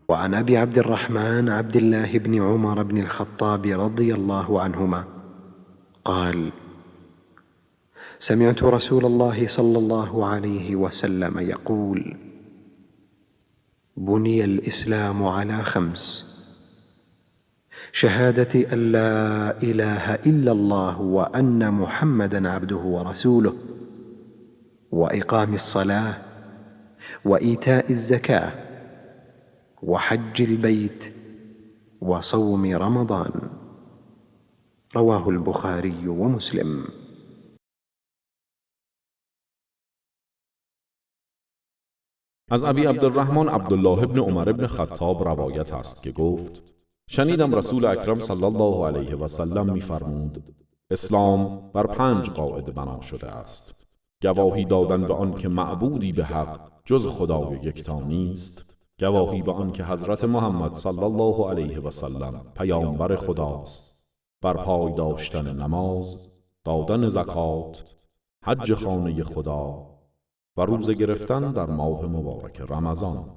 وعن أبي عبد الرحمن عبد الله بن عمر بن الخطاب رضي الله عنهما قال: سمعت رسول الله صلى الله عليه وسلم يقول: بني الإسلام على 5: شهادة أن لا إله إلا الله وأن محمدا عبده ورسوله، وإقام الصلاة، وإيتاء الزكاة، وحج البيت، وصوم رمضان. رواه البخاري ومسلم. از ابی عبدالرحمن عبدالله بن عمر بن خطاب روایت است که گفت: شنیدم رسول اکرم صلی الله علیه و سلم می‌فرمود: اسلام بر 5 قاعده بنا شده است: گواهی دادن به آن که معبودی به حق جز خدای یکتا نیست، گواهی به آن که حضرت محمد صلی الله علیه و سلم پیامبر خداست، برپای داشتن نماز، دادن زکات، حج خانه خدا و روزه گرفتن در ماه مبارک رمضان.